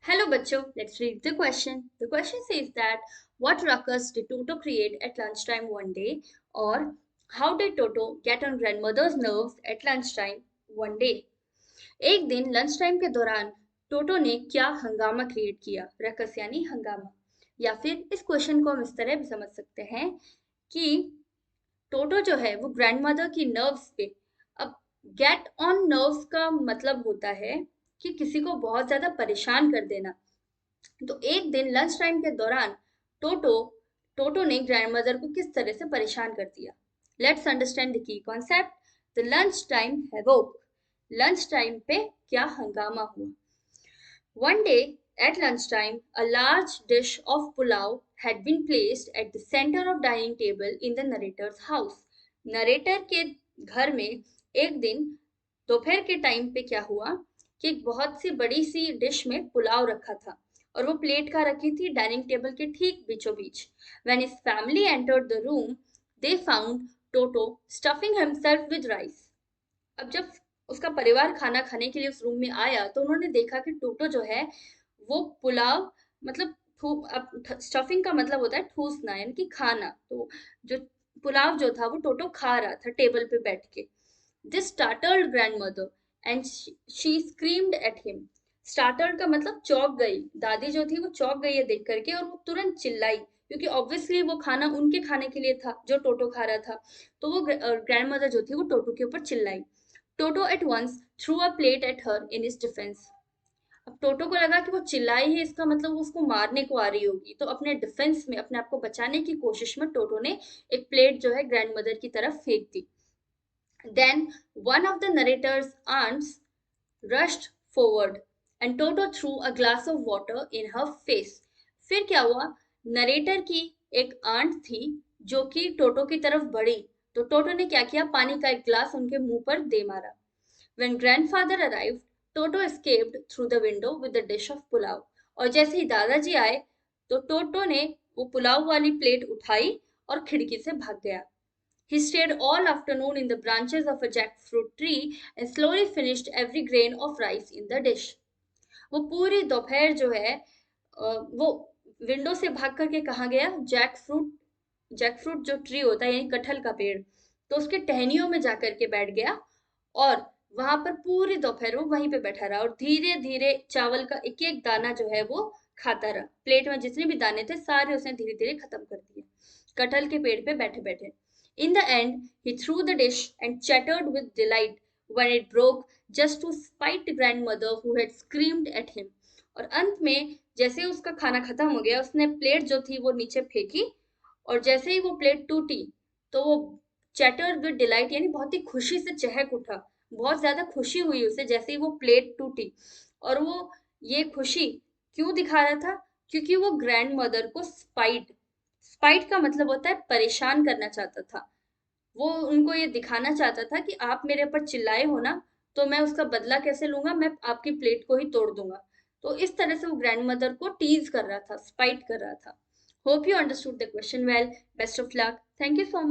Hello, Bacho. Let's read the question. The question says that what ruckus did Toto create at lunchtime one day, or how did Toto get on grandmother's nerves at lunchtime one day? एक दिन lunch time के दौरान टोटो ने क्या हंगामा create किया, ruckus यानी हंगामा। या फिर इस क्वेश्चन को हम इस तरह भी समझ सकते हैं कि टोटो जो है वो ग्रैंडमदर की नर्व्स पे। अब गेट ऑन नर्व्स का मतलब होता है कि किसी को बहुत ज्यादा परेशान कर देना। तो एक दिन लंच टाइम के दौरान टोटो टोटो ने ग्रैंडमदर को किस तरह से परेशान कर दिया। Let's understand the key concept. The lunch time havoc. Lunch time पे क्या हंगामा हुआ। One day at lunchtime, a large dish of pulao had been placed at the center of dining table in the narrator's house. Narrator के घर में एक दिन दोपहर के टाइम पे क्या हुआ कि एक बहुत सी बड़ी सी डिश में पुलाव रखा था और वो प्लेट का रखी थी डाइनिंग टेबल के ठीक बीचों बीच। When his family entered the room, they found Toto stuffing himself with rice. अब जब उसका परिवार खाना खाने के लिए उस रूम में आया तो उन्होंने देखा कि टोटो जो है वो पुलाव मतलब स्टफिंग का मतलब होता है ठूसना यानी कि खाना। तो जो पुलाव जो था वो टोटो खा रहा था टेबल पे बैठ के। This startled grandmother and she screamed at him. Startled का मतलब चौंक गई। दादी जो थी वो चौंक गई है देख करके और वो तुरंत चिल्लाई क्योंकि ऑब्वियसली वो खाना उनके खाने के लिए था जो टोटो खा रहा था। तो वो ग्रैंडमदर जो थी वो टोटो के ऊपर चिल्लाई। Toto at once threw a plate at her in his defence. अब टोटो को लगा कि वो चिल्लाई है इसका मतलब वो उसको मारने को आ रही होगी, तो अपने डिफेंस में अपने आप को बचाने की कोशिश में टोटो ने एक प्लेट जो है ग्रैंडमदर की तरफ फेंक दी। Then one of the narrator's aunts rushed forward and Toto threw a glass of water in her face. फिर क्या हुआ, नरेटर की एक आंट थी जो कि टोटो की तरफ बढ़ी, तो टोटो ने क्या किया, पानी का एक ग्लास उनके मुंह पर दे मारा। When grandfather arrived, Toto escaped through the window with the dish of pulao. और जैसे ही दादाजी आए तो टोटो ने वो पुलाव वाली प्लेट उठाई और खिड़की से भाग गया। He stayed all afternoon in the branches of a jackfruit tree and slowly finished every grain of rice in the dish. वो पूरी दोपहर जो है वो विंडो से भाग करके कहाँ गया, जैकफ्रूट जो ट्री होता है यानी कटहल का पेड़, तो उसके टहनियों में जाकर के बैठ गया और वहां पर पूरी दोपहर वो वहीं पे बैठा रहा और धीरे धीरे चावल का एक एक दाना जो है वो खाता रहा। प्लेट में जितने भी दाने थे सारे उसने धीरे धीरे खत्म कर दिए कटहल के पेड़ पे बैठे बैठे। In the end, he threw the dish and chattered with delight when it broke, just to spite the grandmother who had screamed at him. और अंत में जैसे ही उसका खाना खत्म हो गया उसने प्लेट जो थी वो नीचे फेंकी और जैसे ही वो प्लेट टूटी तो वो चैटर्ड विद डिलाइट यानी बहुत ही खुशी से चहक उठा। बहुत ज्यादा खुशी हुई उसे जैसे ही वो प्लेट टूटी। और वो ये खुशी क्यों दिखा रहा था, क्योंकि वो ग्रैंड मदर को स्पाइट का मतलब होता है परेशान करना चाहता था। वो उनको ये दिखाना चाहता था कि आप मेरे ऊपर चिल्लाए हो ना, तो मैं उसका बदला कैसे लूंगा, मैं आपकी प्लेट को ही तोड़ दूंगा। तो इस तरह से वो ग्रैंड मदर को टीज कर रहा था, स्पाइट कर रहा था। Hope you understood the question well. Best of luck. Thank you so much.